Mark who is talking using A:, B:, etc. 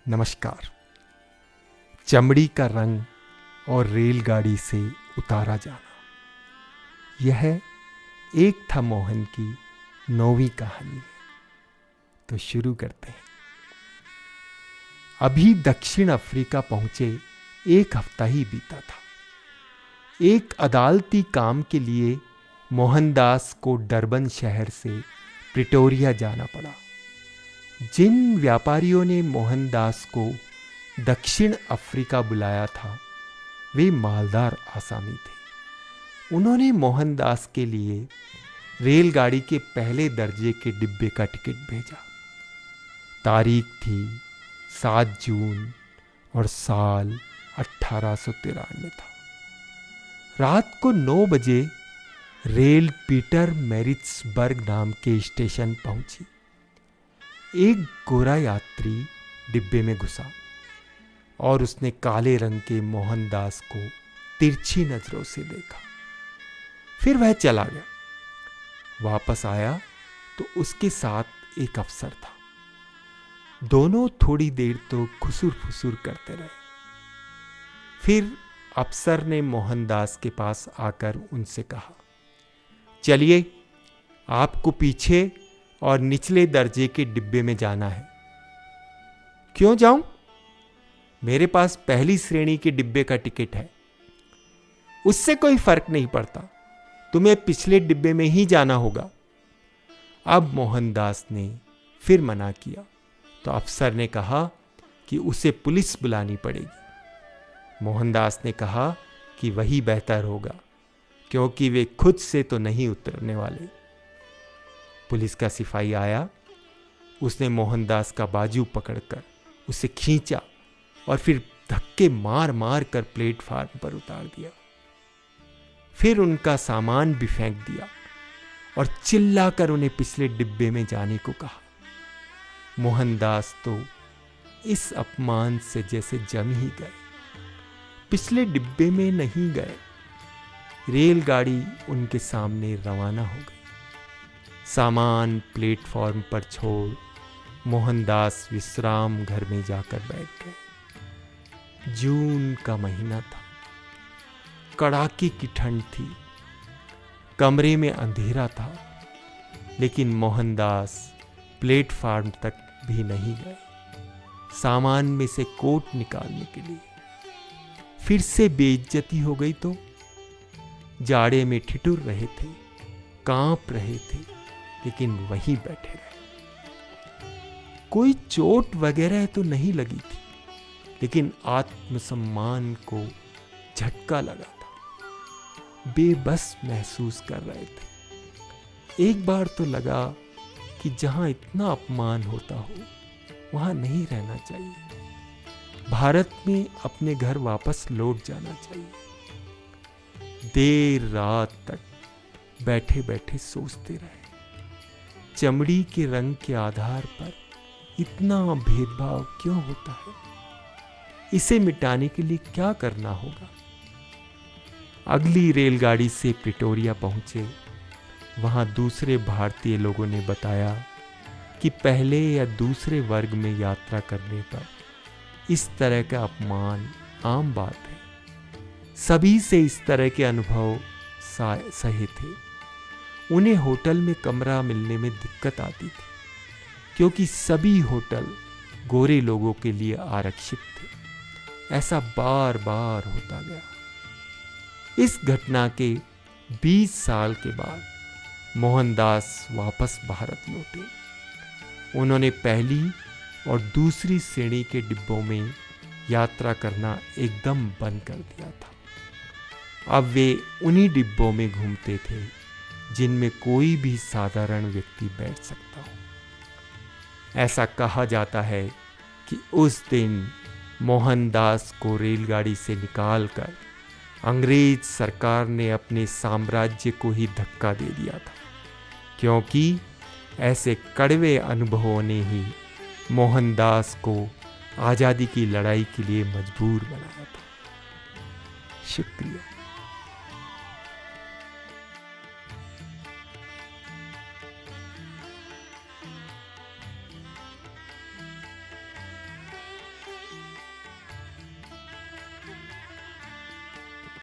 A: नमस्कार। चमड़ी का रंग और रेलगाड़ी से उतारा जाना, यह एक था मोहन की 9वीं कहानी। तो शुरू करते हैं। अभी दक्षिण अफ्रीका पहुंचे 1 हफ्ता ही बीता था। एक अदालती काम के लिए मोहनदास को डरबन शहर से प्रिटोरिया जाना पड़ा। जिन व्यापारियों ने मोहनदास को दक्षिण अफ्रीका बुलाया था, वे मालदार आसामी थे। उन्होंने मोहनदास के लिए रेलगाड़ी के पहले दर्जे के डिब्बे का टिकट भेजा। तारीख थी 7 जून और साल 1893 था। रात को 9 बजे रेल पीटर मैरिट्सबर्ग नाम के स्टेशन पहुंची। एक गोरा यात्री डिब्बे में घुसा और उसने काले रंग के मोहनदास को तिरछी नजरों से देखा। फिर वह चला गया। वापस आया तो उसके साथ एक अफसर था। दोनों थोड़ी देर तो खुसुर फुसुर करते रहे। फिर अफसर ने मोहनदास के पास आकर उनसे कहा, चलिए, आपको पीछे और निचले दर्जे के डिब्बे में जाना है। क्यों जाऊं? मेरे पास पहली श्रेणी के डिब्बे का टिकट है। उससे कोई फर्क नहीं पड़ता, तुम्हें पिछले डिब्बे में ही जाना होगा। अब मोहनदास ने फिर मना किया तो अफसर ने कहा कि उसे पुलिस बुलानी पड़ेगी। मोहनदास ने कहा कि वही बेहतर होगा, क्योंकि वे खुद से तो नहीं उतरने वाले। पुलिस का सिपाही आया। उसने मोहनदास का बाजू पकड़कर उसे खींचा और फिर धक्के मार मार कर प्लेटफार्म पर उतार दिया। फिर उनका सामान भी फेंक दिया और चिल्लाकर उन्हें पिछले डिब्बे में जाने को कहा। मोहनदास तो इस अपमान से जैसे जम ही गए। पिछले डिब्बे में नहीं गए। रेलगाड़ी उनके सामने रवाना हो गई। सामान प्लेटफॉर्म पर छोड़ मोहनदास विश्राम घर में जाकर बैठ गए। जून का महीना था। कड़ाके की ठंड थी। कमरे में अंधेरा था, लेकिन मोहनदास प्लेटफॉर्म तक भी नहीं गए सामान में से कोट निकालने के लिए। फिर से बेइज्जती हो गई तो जाड़े में ठिठुर रहे थे, कांप रहे थे, लेकिन वहीं बैठे रहे। कोई चोट वगैरह तो नहीं लगी थी, लेकिन आत्मसम्मान को झटका लगा था। बेबस महसूस कर रहे थे। एक बार तो लगा कि जहां इतना अपमान होता हो, वहां नहीं रहना चाहिए। भारत में अपने घर वापस लौट जाना चाहिए। देर रात तक बैठे बैठे सोचते रहे। चमड़ी के रंग के आधार पर इतना भेदभाव क्यों होता है? इसे मिटाने के लिए क्या करना होगा? अगली रेलगाड़ी से प्रिटोरिया पहुंचे। वहां दूसरे भारतीय लोगों ने बताया कि पहले या दूसरे वर्ग में यात्रा करने पर इस तरह का अपमान आम बात है। सभी से इस तरह के अनुभव सहे थे। उन्हें होटल में कमरा मिलने में दिक्कत आती थी, क्योंकि सभी होटल गोरे लोगों के लिए आरक्षित थे। ऐसा बार बार होता गया। इस घटना के 20 साल के बाद मोहनदास वापस भारत लौटे। उन्होंने पहली और दूसरी श्रेणी के डिब्बों में यात्रा करना एकदम बंद कर दिया था। अब वे उन्हीं डिब्बों में घूमते थे जिनमें कोई भी साधारण व्यक्ति बैठ सकता हो। ऐसा कहा जाता है कि उस दिन मोहनदास को रेलगाड़ी से निकालकर अंग्रेज सरकार ने अपने साम्राज्य को ही धक्का दे दिया था, क्योंकि ऐसे कड़वे अनुभवों ने ही मोहनदास को आज़ादी की लड़ाई के लिए मजबूर बनाया था। शुक्रिया।